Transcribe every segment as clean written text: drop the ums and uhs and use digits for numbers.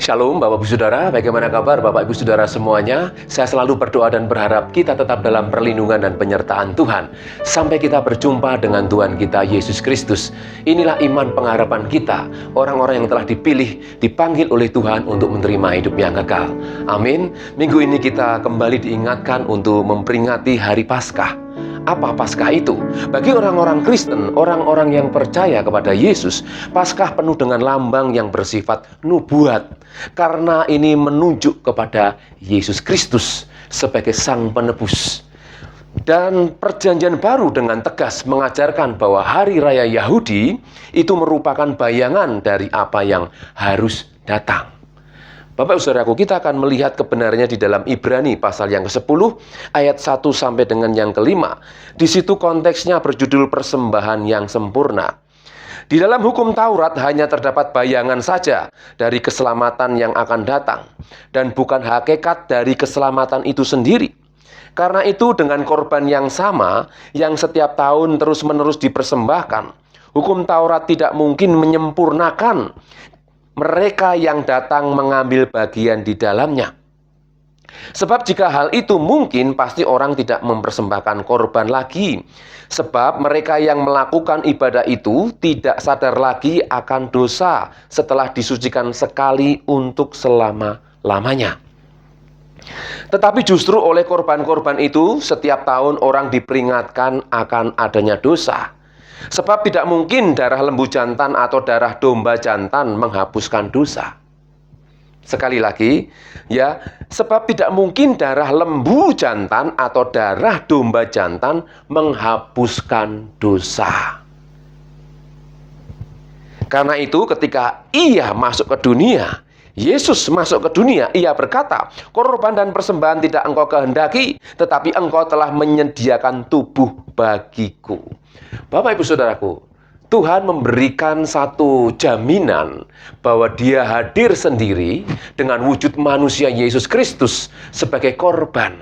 Shalom Bapak Ibu Saudara, bagaimana kabar Bapak Ibu Saudara semuanya? Saya selalu berdoa dan berharap kita tetap dalam perlindungan dan penyertaan Tuhan sampai kita berjumpa dengan Tuhan kita Yesus Kristus. Inilah iman pengharapan kita, orang-orang yang telah dipilih, dipanggil oleh Tuhan untuk menerima hidup yang kekal. Amin. Minggu ini kita kembali diingatkan untuk memperingati Hari Paskah. Apa Paskah itu? Bagi orang-orang Kristen, orang-orang yang percaya kepada Yesus, Paskah penuh dengan lambang yang bersifat nubuat. Karena ini menunjuk kepada Yesus Kristus sebagai Sang Penebus. Dan Perjanjian Baru dengan tegas mengajarkan bahwa Hari Raya Yahudi itu merupakan bayangan dari apa yang harus datang. Bapak Saudaraku, kita akan melihat kebenarannya di dalam Ibrani pasal yang ke-10 ayat 1 sampai dengan yang ke-5. Di situ konteksnya berjudul persembahan yang sempurna. Di dalam hukum Taurat hanya terdapat bayangan saja dari keselamatan yang akan datang dan bukan hakikat dari keselamatan itu sendiri. Karena itu dengan korban yang sama yang setiap tahun terus-menerus dipersembahkan, hukum Taurat tidak mungkin menyempurnakan mereka yang datang mengambil bagian di dalamnya. Sebab jika hal itu mungkin, pasti orang tidak mempersembahkan korban lagi. Sebab mereka yang melakukan ibadah itu tidak sadar lagi akan dosa setelah disucikan sekali untuk selama-lamanya. Tetapi justru oleh korban-korban itu, setiap tahun orang diperingatkan akan adanya dosa. Sebab tidak mungkin darah lembu jantan atau darah domba jantan menghapuskan dosa. Sekali lagi, ya, sebab tidak mungkin darah lembu jantan atau darah domba jantan menghapuskan dosa. Karena itu ketika ia masuk ke dunia, Yesus masuk ke dunia, ia berkata, korban dan persembahan tidak engkau kehendaki, tetapi engkau telah menyediakan tubuh bagiku. Bapak Ibu Saudaraku, Tuhan memberikan satu jaminan bahwa Dia hadir sendiri dengan wujud manusia Yesus Kristus sebagai korban.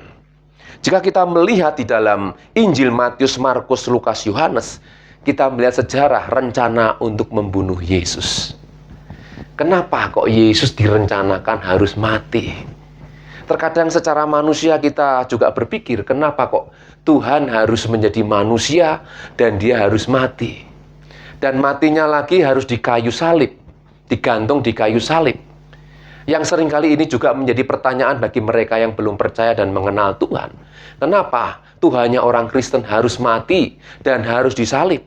Jika kita melihat di dalam Injil Matius, Markus, Lukas, Yohanes, kita melihat sejarah rencana untuk membunuh Yesus. Kenapa kok Yesus direncanakan harus mati? Terkadang secara manusia kita juga berpikir, kenapa kok Tuhan harus menjadi manusia dan Dia harus mati? Dan matinya lagi harus di kayu salib, digantung di kayu salib. Yang seringkali ini juga menjadi pertanyaan bagi mereka yang belum percaya dan mengenal Tuhan. Kenapa Tuhannya orang Kristen harus mati dan harus disalib?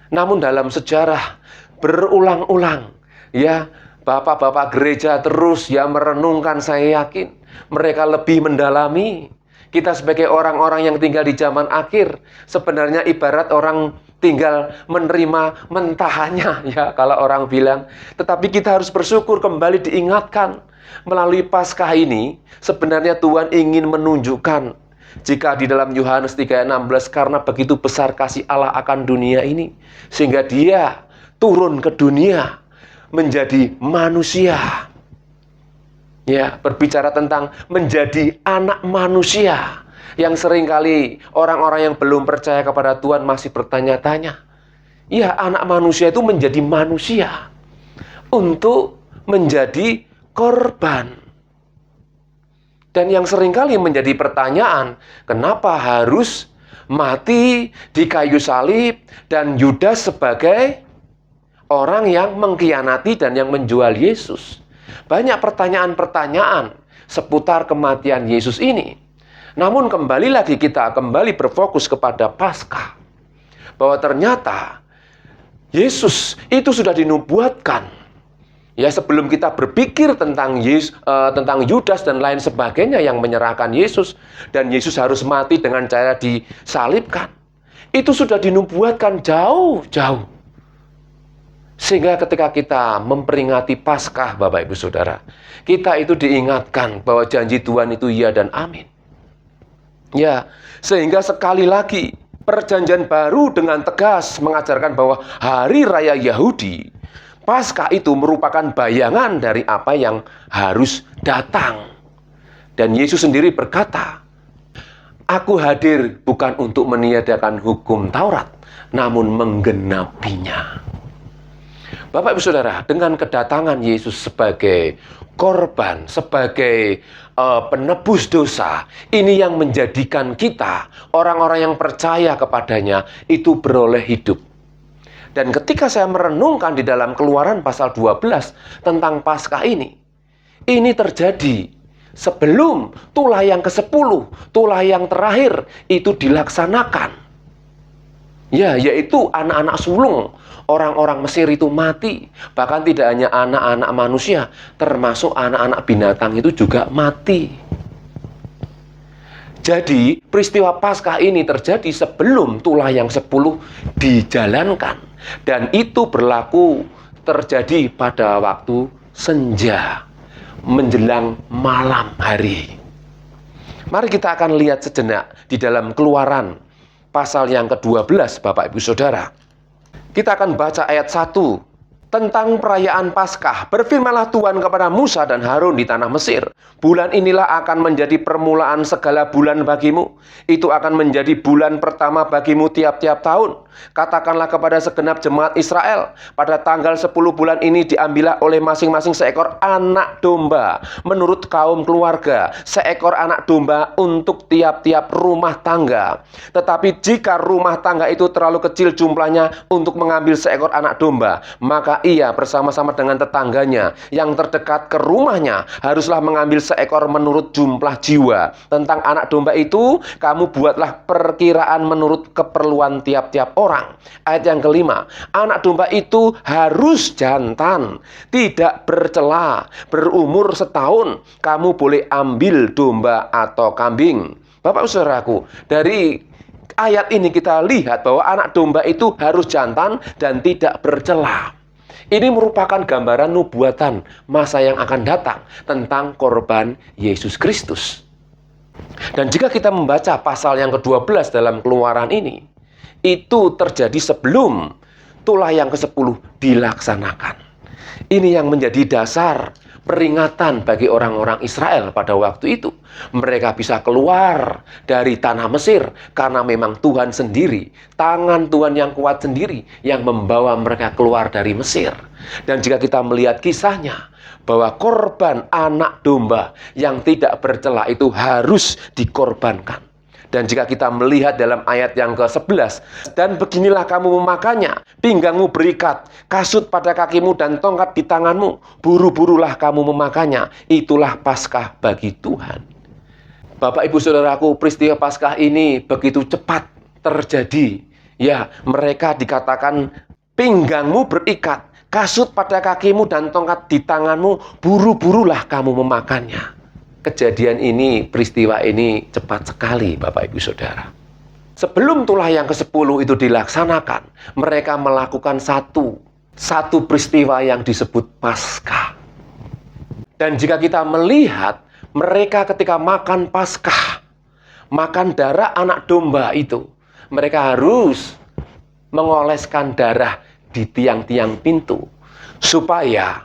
Namun dalam sejarah berulang-ulang, ya, bapak-bapak gereja terus merenungkan, saya yakin mereka lebih mendalami. Kita sebagai orang-orang yang tinggal di zaman akhir, sebenarnya ibarat orang tinggal menerima mentahannya, ya, kalau orang bilang. Tetapi kita harus bersyukur kembali diingatkan. Melalui Paskah ini, sebenarnya Tuhan ingin menunjukkan, jika di dalam Yohanes 3:16, karena begitu besar kasih Allah akan dunia ini, sehingga Dia turun ke dunia menjadi manusia. Ya, berbicara tentang menjadi anak manusia. Yang seringkali orang-orang yang belum percaya kepada Tuhan masih bertanya-tanya. Ya, anak manusia itu menjadi manusia untuk menjadi korban. Dan yang seringkali menjadi pertanyaan, kenapa harus mati di kayu salib dan Yudas sebagai orang yang mengkhianati dan yang menjual Yesus? Banyak pertanyaan-pertanyaan seputar kematian Yesus ini. Namun kembali lagi kita kembali berfokus kepada Paskah. Bahwa ternyata Yesus itu sudah dinubuatkan. Ya, sebelum kita berpikir tentang Yudas dan lain sebagainya yang menyerahkan Yesus, dan Yesus harus mati dengan cara disalibkan, itu sudah dinubuatkan jauh-jauh. Sehingga ketika kita memperingati Paskah, Bapak Ibu Saudara, kita itu diingatkan bahwa janji Tuhan itu ya dan amin. Ya, sehingga sekali lagi Perjanjian Baru dengan tegas mengajarkan bahwa Hari Raya Yahudi, Paskah itu merupakan bayangan dari apa yang harus datang. Dan Yesus sendiri berkata, Aku hadir bukan untuk meniadakan hukum Taurat, namun menggenapinya. Bapak Ibu Saudara, dengan kedatangan Yesus sebagai korban, sebagai penebus dosa, ini yang menjadikan kita, orang-orang yang percaya kepadanya, itu beroleh hidup. Dan ketika saya merenungkan di dalam Keluaran pasal 12 tentang Paskah ini terjadi sebelum tulah yang ke-10, tulah yang terakhir itu dilaksanakan. Ya, yaitu anak-anak sulung orang-orang Mesir itu mati. Bahkan tidak hanya anak-anak manusia, termasuk anak-anak binatang itu juga mati. Jadi, peristiwa Paskah ini terjadi sebelum tulah yang 10 dijalankan. Dan itu berlaku terjadi pada waktu senja, menjelang malam hari. Mari kita akan lihat sejenak di dalam Keluaran pasal yang ke-12, Bapak Ibu Saudara. Kita akan baca ayat 1. Tentang perayaan Paskah, berfirmanlah Tuhan kepada Musa dan Harun di tanah Mesir. Bulan inilah akan menjadi permulaan segala bulan bagimu. Itu akan menjadi bulan pertama bagimu tiap-tiap tahun. Katakanlah kepada segenap jemaat Israel, pada tanggal 10 bulan ini diambillah oleh masing-masing seekor anak domba menurut kaum keluarga, seekor anak domba untuk tiap-tiap rumah tangga. Tetapi jika rumah tangga itu terlalu kecil jumlahnya untuk mengambil seekor anak domba, maka ia bersama-sama dengan tetangganya yang terdekat ke rumahnya haruslah mengambil seekor menurut jumlah jiwa. Tentang anak domba itu, kamu buatlah perkiraan menurut keperluan tiap-tiap orang. Ayat yang kelima, anak domba itu harus jantan, tidak bercela, berumur setahun. Kamu boleh ambil domba atau kambing. Bapak saudaraku, dari ayat ini kita lihat bahwa anak domba itu harus jantan dan tidak bercela. Ini merupakan gambaran nubuatan masa yang akan datang tentang korban Yesus Kristus. Dan jika kita membaca pasal yang ke-12 dalam Keluaran ini, itu terjadi sebelum tulah yang ke-10 dilaksanakan. Ini yang menjadi dasar peringatan bagi orang-orang Israel pada waktu itu. Mereka bisa keluar dari tanah Mesir karena memang Tuhan sendiri, tangan Tuhan yang kuat sendiri yang membawa mereka keluar dari Mesir. Dan jika kita melihat kisahnya, bahwa korban anak domba yang tidak bercela itu harus dikorbankan. Dan jika kita melihat dalam ayat yang ke-11, dan beginilah kamu memakannya, pinggangmu berikat, kasut pada kakimu dan tongkat di tanganmu, buru-burulah kamu memakannya, itulah Paskah bagi Tuhan. Bapak Ibu Saudaraku, peristiwa Paskah ini begitu cepat terjadi. Ya, mereka dikatakan pinggangmu berikat, kasut pada kakimu dan tongkat di tanganmu, buru-burulah kamu memakannya. Kejadian ini, peristiwa ini cepat sekali Bapak Ibu Saudara. Sebelum tulah yang ke-10 itu dilaksanakan, mereka melakukan satu peristiwa yang disebut Paskah. Dan jika kita melihat, mereka ketika makan Paskah, makan darah anak domba itu, mereka harus mengoleskan darah di tiang-tiang pintu, supaya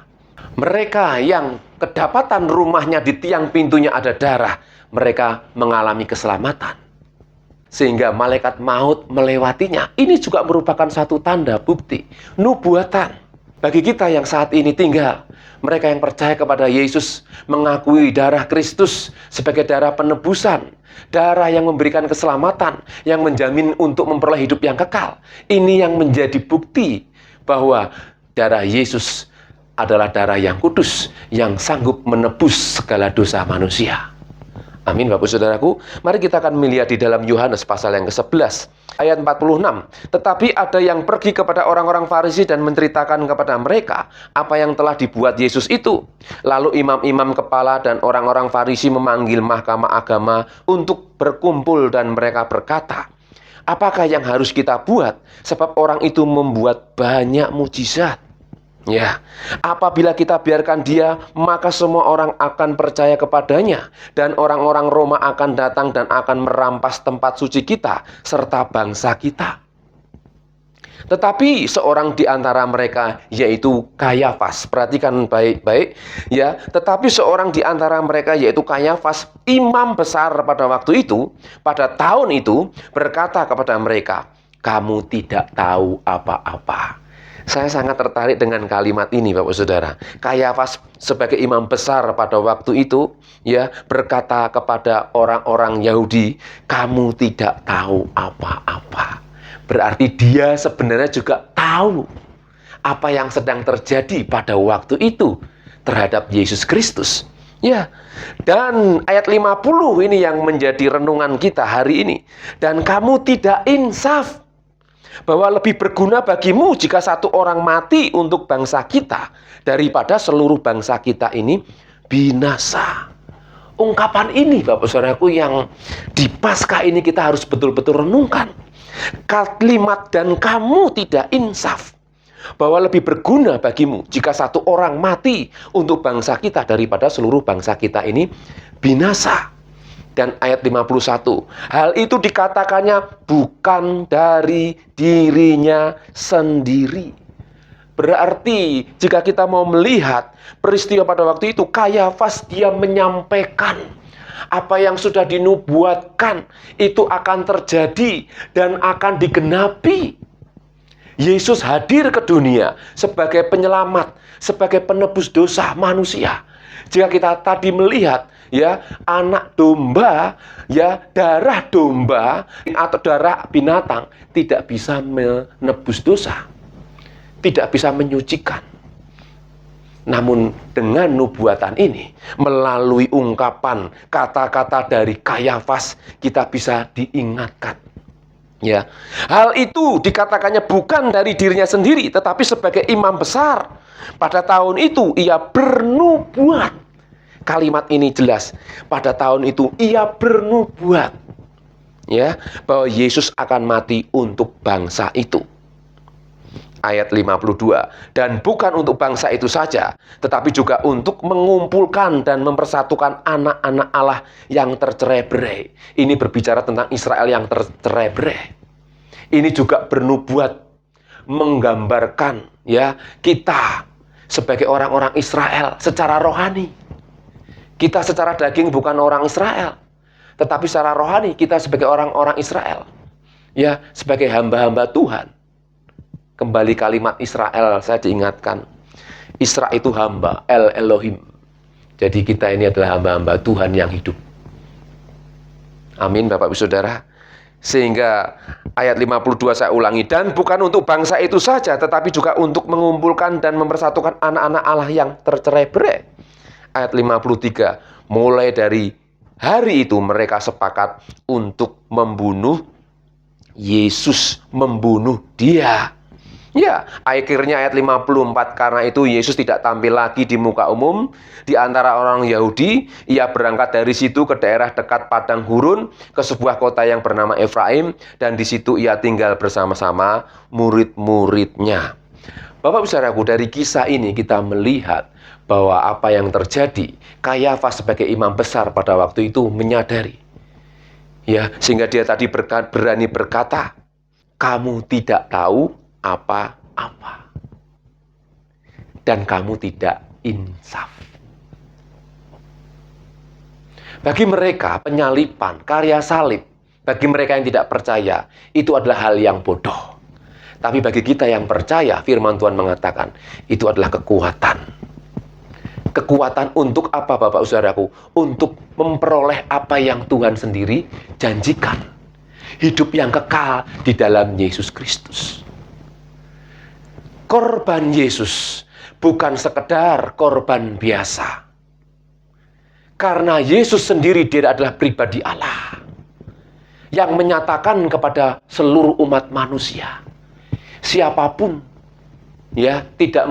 mereka yang kedapatan rumahnya di tiang pintunya ada darah, mereka mengalami keselamatan. Sehingga malaikat maut melewatinya. Ini juga merupakan satu tanda bukti nubuatan bagi kita yang saat ini tinggal. Mereka yang percaya kepada Yesus, mengakui darah Kristus sebagai darah penebusan, darah yang memberikan keselamatan, yang menjamin untuk memperoleh hidup yang kekal. Ini yang menjadi bukti bahwa darah Yesus adalah darah yang kudus, yang sanggup menebus segala dosa manusia. Amin Bapak Saudaraku. Mari kita akan melihat di dalam Yohanes pasal yang ke-11 ayat 46. Tetapi ada yang pergi kepada orang-orang Farisi dan menceritakan kepada mereka apa yang telah dibuat Yesus itu. Lalu imam-imam kepala dan orang-orang Farisi memanggil mahkamah agama untuk berkumpul dan mereka berkata, apakah yang harus kita buat? Sebab orang itu membuat banyak mujizat. Ya, apabila kita biarkan dia, maka semua orang akan percaya kepadanya, dan orang-orang Roma akan datang dan akan merampas tempat suci kita serta bangsa kita. Tetapi seorang di antara mereka, yaitu Kayafas, perhatikan baik-baik ya, tetapi seorang di antara mereka, yaitu Kayafas, imam besar pada waktu itu, pada tahun itu, berkata kepada mereka, kamu tidak tahu apa-apa. Saya sangat tertarik dengan kalimat ini, Bapak Saudara. Kayafas sebagai imam besar pada waktu itu, ya, berkata kepada orang-orang Yahudi, "Kamu tidak tahu apa-apa." Berarti dia sebenarnya juga tahu apa yang sedang terjadi pada waktu itu terhadap Yesus Kristus. Ya, dan ayat 50 ini yang menjadi renungan kita hari ini. Dan kamu tidak insaf, bahwa lebih berguna bagimu jika satu orang mati untuk bangsa kita daripada seluruh bangsa kita ini binasa. Ungkapan ini, Bapak Saudaraku, yang di Paskah ini kita harus betul-betul renungkan. Kalimat "dan kamu tidak insaf", bahwa lebih berguna bagimu jika satu orang mati untuk bangsa kita daripada seluruh bangsa kita ini binasa. Dan ayat 51, hal itu dikatakannya bukan dari dirinya sendiri. Berarti jika kita mau melihat peristiwa pada waktu itu, Kayafas dia menyampaikan apa yang sudah dinubuatkan itu akan terjadi dan akan digenapi. Yesus hadir ke dunia sebagai penyelamat, sebagai penebus dosa manusia. Jika kita tadi melihat, ya, anak domba, ya, darah domba atau darah binatang tidak bisa menebus dosa, tidak bisa menyucikan. Namun dengan nubuatan ini, melalui ungkapan kata-kata dari Kayafas, kita bisa diingatkan. Ya, hal itu dikatakannya bukan dari dirinya sendiri, tetapi sebagai imam besar. Pada tahun itu ia bernubuat. Kalimat ini jelas. Pada tahun itu ia bernubuat, ya, bahwa Yesus akan mati untuk bangsa itu. Ayat 52, dan bukan untuk bangsa itu saja, tetapi juga untuk mengumpulkan dan mempersatukan anak-anak Allah yang tercerai-berai. Ini berbicara tentang Israel yang tercerai-berai. Ini juga bernubuat, menggambarkan, ya, kita sebagai orang-orang Israel secara rohani. Kita secara daging bukan orang Israel, tetapi secara rohani kita sebagai orang-orang Israel, ya, sebagai hamba-hamba Tuhan. Kembali kalimat Israel, saya diingatkan, Isra itu hamba, El Elohim. Jadi kita ini adalah hamba-hamba Tuhan yang hidup. Amin, Bapak Ibu Saudara. Sehingga ayat 52 saya ulangi, dan bukan untuk bangsa itu saja, tetapi juga untuk mengumpulkan dan mempersatukan anak-anak Allah yang tercerai-berai. Ayat 53, mulai dari hari itu mereka sepakat untuk membunuh Yesus, membunuh dia. Ya, akhirnya ayat 54, karena itu Yesus tidak tampil lagi di muka umum di antara orang Yahudi. Ia berangkat dari situ ke daerah dekat Padang Gurun, ke sebuah kota yang bernama Efraim, dan di situ ia tinggal bersama-sama murid-muridnya. Bapak Saudaraku, dari kisah ini kita melihat bahwa apa yang terjadi, Kayafas sebagai imam besar pada waktu itu menyadari, ya, sehingga dia tadi berani berkata, kamu tidak tahu apa-apa, dan kamu tidak insaf. Bagi mereka, penyaliban, karya salib, bagi mereka yang tidak percaya, itu adalah hal yang bodoh. Tapi bagi kita yang percaya, firman Tuhan mengatakan, itu adalah kekuatan. Kekuatan untuk apa, Bapak Saudaraku? Untuk memperoleh apa yang Tuhan sendiri janjikan. Hidup yang kekal di dalam Yesus Kristus. Korban Yesus bukan sekedar korban biasa. Karena Yesus sendiri, dia adalah pribadi Allah yang menyatakan kepada seluruh umat manusia, siapapun, ya, tidak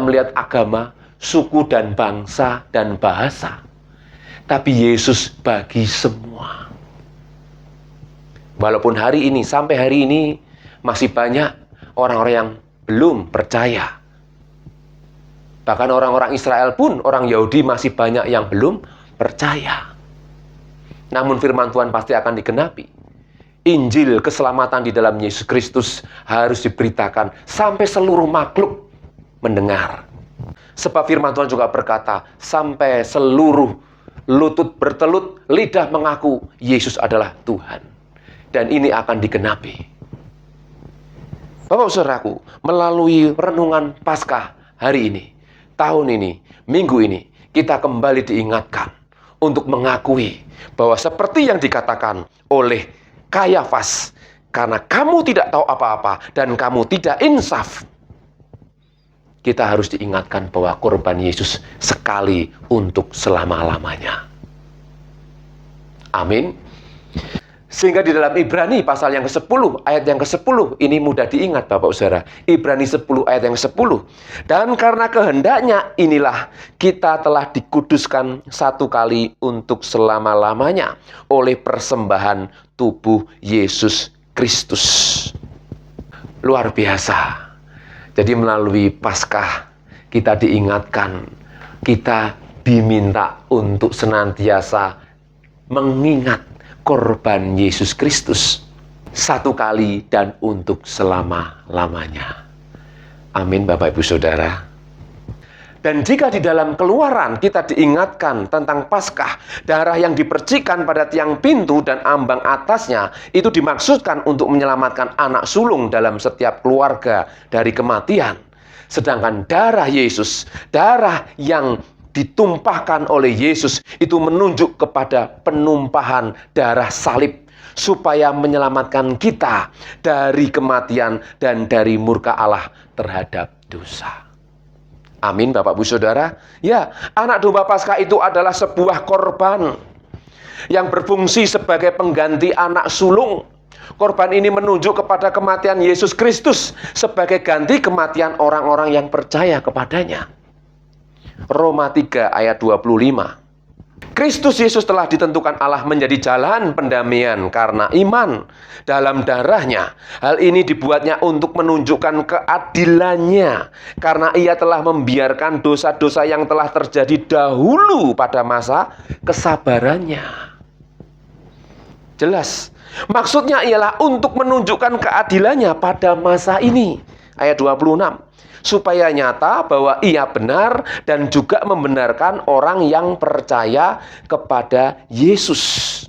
melihat agama, suku dan bangsa dan bahasa, tapi Yesus bagi semua. Walaupun hari ini, sampai hari ini masih banyak orang-orang yang belum percaya. Bahkan orang-orang Israel pun, orang Yahudi masih banyak yang belum percaya. Namun firman Tuhan pasti akan digenapi. Injil keselamatan di dalam Yesus Kristus harus diberitakan sampai seluruh makhluk mendengar. Sebab firman Tuhan juga berkata, sampai seluruh lutut bertelut, lidah mengaku Yesus adalah Tuhan. Dan ini akan digenapi. Bapak saudaraku, melalui renungan Paskah hari ini, tahun ini, minggu ini, kita kembali diingatkan untuk mengakui bahwa seperti yang dikatakan oleh Kayafas, karena kamu tidak tahu apa-apa dan kamu tidak insaf, kita harus diingatkan bahwa korban Yesus sekali untuk selama-lamanya. Amin. Sehingga di dalam Ibrani pasal yang ke-10, ayat yang ke-10, ini mudah diingat Bapak Saudara. Ibrani 10 ayat yang ke-10. Dan karena kehendaknya inilah kita telah dikuduskan satu kali untuk selama-lamanya oleh persembahan tubuh Yesus Kristus. Luar biasa. Jadi melalui Paskah kita diingatkan, kita diminta untuk senantiasa mengingat korban Yesus Kristus satu kali dan untuk selama-lamanya. Amin Bapak Ibu Saudara. Dan jika di dalam Keluaran kita diingatkan tentang Paskah, darah yang dipercikan pada tiang pintu dan ambang atasnya itu dimaksudkan untuk menyelamatkan anak sulung dalam setiap keluarga dari kematian. Sedangkan darah Yesus, darah yang ditumpahkan oleh Yesus itu menunjuk kepada penumpahan darah salib supaya menyelamatkan kita dari kematian dan dari murka Allah terhadap dosa. Amin Bapak Ibu Saudara. Ya, anak domba Paskah itu adalah sebuah korban yang berfungsi sebagai pengganti anak sulung. Korban ini menunjuk kepada kematian Yesus Kristus sebagai ganti kematian orang-orang yang percaya kepadanya. Roma 3 ayat 25. Kristus Yesus telah ditentukan Allah menjadi jalan pendamaian karena iman dalam darahnya. Hal ini dibuatnya untuk menunjukkan keadilannya karena ia telah membiarkan dosa-dosa yang telah terjadi dahulu pada masa kesabarannya. Jelas. Maksudnya ialah untuk menunjukkan keadilannya pada masa ini. Ayat 26. Supaya nyata bahwa ia benar dan juga membenarkan orang yang percaya kepada Yesus.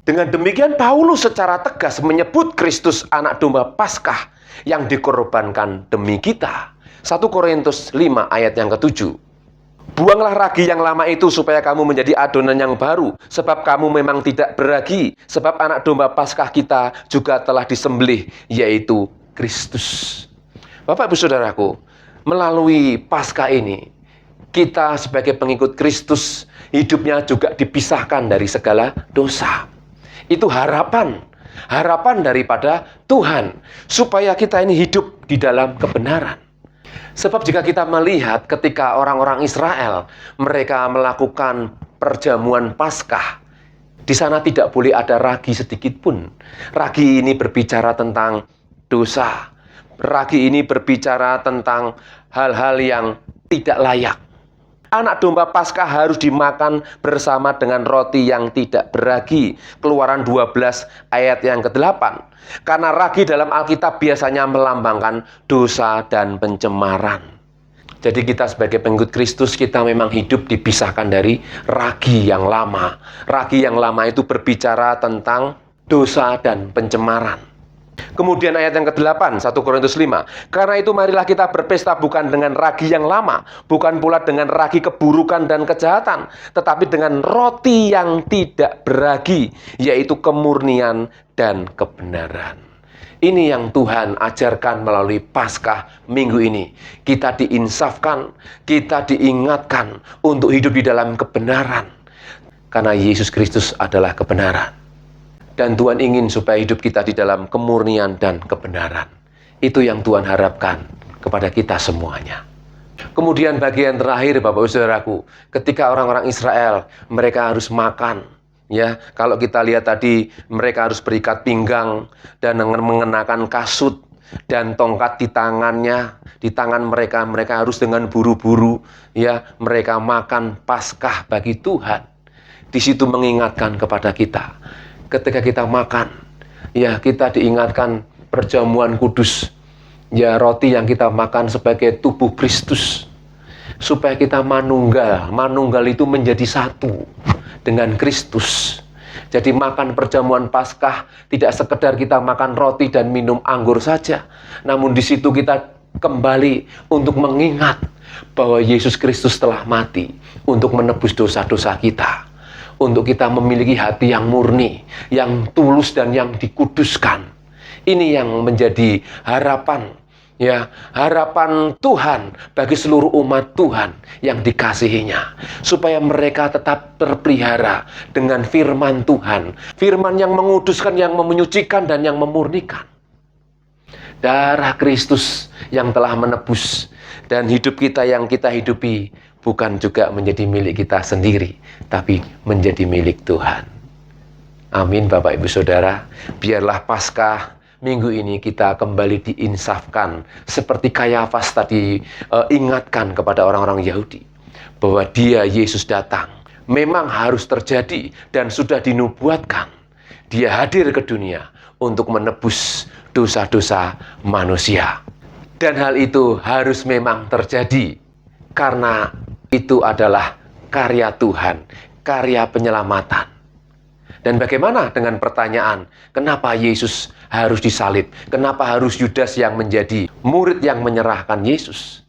Dengan demikian Paulus secara tegas menyebut Kristus anak domba Paskah yang dikorbankan demi kita. 1 Korintus 5 ayat yang ke-7. Buanglah ragi yang lama itu supaya kamu menjadi adonan yang baru, sebab kamu memang tidak beragi, sebab anak domba Paskah kita juga telah disembelih, yaitu Kristus. Bapak Ibu Saudaraku, melalui Paskah ini, kita sebagai pengikut Kristus, hidupnya juga dipisahkan dari segala dosa. Itu harapan daripada Tuhan, supaya kita ini hidup di dalam kebenaran. Sebab jika kita melihat ketika orang-orang Israel, mereka melakukan perjamuan Paskah, di sana tidak boleh ada ragi sedikit pun. Ragi ini berbicara tentang dosa. Ragi ini berbicara tentang hal-hal yang tidak layak. Anak domba Paskah harus dimakan bersama dengan roti yang tidak beragi. Keluaran 12 ayat yang ke-8. Karena ragi dalam Alkitab biasanya melambangkan dosa dan pencemaran. Jadi kita sebagai pengikut Kristus, kita memang hidup dipisahkan dari ragi yang lama. Ragi yang lama itu berbicara tentang dosa dan pencemaran. Kemudian ayat yang ke-8, 1 Korintus 5. Karena itu marilah kita berpesta bukan dengan ragi yang lama, bukan pula dengan ragi keburukan dan kejahatan, tetapi dengan roti yang tidak beragi, yaitu kemurnian dan kebenaran. Ini yang Tuhan ajarkan melalui Paskah minggu ini. Kita diinsafkan, kita diingatkan untuk hidup di dalam kebenaran. Karena Yesus Kristus adalah kebenaran. Dan Tuhan ingin supaya hidup kita di dalam kemurnian dan kebenaran. Itu yang Tuhan harapkan kepada kita semuanya. Kemudian bagian terakhir Bapak Saudaraku, ketika orang-orang Israel, mereka harus makan. Ya, kalau kita lihat tadi, mereka harus berikat pinggang dan mengenakan kasut dan tongkat di tangannya, di tangan mereka harus dengan buru-buru, ya, mereka makan Paskah bagi Tuhan. Di situ mengingatkan kepada kita. Ketika kita makan, ya kita diingatkan perjamuan kudus. Ya roti yang kita makan sebagai tubuh Kristus. Supaya kita manunggal itu menjadi satu dengan Kristus. Jadi makan perjamuan Paskah tidak sekedar kita makan roti dan minum anggur saja, namun di situ kita kembali untuk mengingat bahwa Yesus Kristus telah mati untuk menebus dosa-dosa kita, untuk kita memiliki hati yang murni, yang tulus dan yang dikuduskan. Ini yang menjadi harapan, ya, harapan Tuhan bagi seluruh umat Tuhan yang dikasihinya, supaya mereka tetap terpelihara dengan firman Tuhan, firman yang menguduskan, yang menyucikan dan yang memurnikan. Darah Kristus yang telah menebus, dan hidup kita yang kita hidupi bukan juga menjadi milik kita sendiri, tapi menjadi milik Tuhan. Amin, Bapak Ibu Saudara. Biarlah Paskah minggu ini kita kembali diinsafkan, seperti Kayafas tadi ingatkan kepada orang-orang Yahudi, bahwa Dia, Yesus, datang. Memang harus terjadi dan sudah dinubuatkan. Dia hadir ke dunia untuk menebus dosa-dosa manusia. Dan hal itu harus memang terjadi, karena itu adalah karya Tuhan, karya penyelamatan. Dan bagaimana dengan pertanyaan, kenapa Yesus harus disalib? Kenapa harus Yudas yang menjadi murid yang menyerahkan Yesus?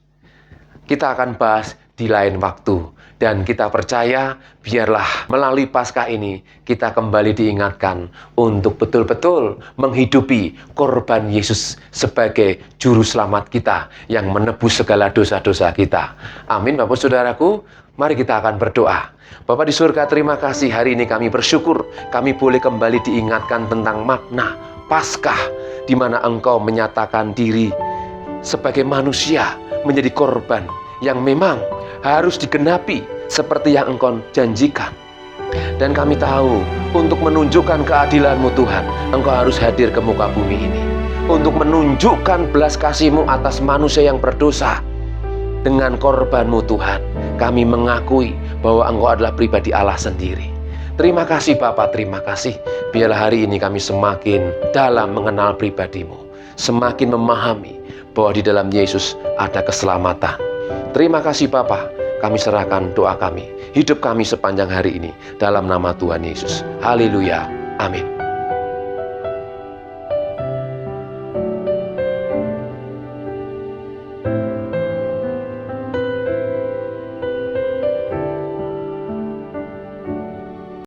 Kita akan bahas di lain waktu. Dan kita percaya, biarlah melalui Paskah ini kita kembali diingatkan untuk betul-betul menghidupi korban Yesus sebagai juru selamat kita yang menebus segala dosa-dosa kita. Amin, Bapak Saudaraku. Mari kita akan berdoa. Bapa di surga, terima kasih hari ini kami bersyukur kami boleh kembali diingatkan tentang makna Paskah, di mana Engkau menyatakan diri sebagai manusia menjadi korban yang memang harus digenapi seperti yang Engkau janjikan. Dan kami tahu, untuk menunjukkan keadilan-Mu Tuhan, Engkau harus hadir ke muka bumi ini, untuk menunjukkan belas kasih-Mu atas manusia yang berdosa. Dengan korban-Mu Tuhan, kami mengakui bahwa Engkau adalah pribadi Allah sendiri. Terima kasih Bapa, terima kasih. Biarlah hari ini kami semakin dalam mengenal pribadi-Mu, semakin memahami bahwa di dalam Yesus ada keselamatan. Terima kasih Bapa, kami serahkan doa kami, hidup kami sepanjang hari ini dalam nama Tuhan Yesus. Haleluya, amin.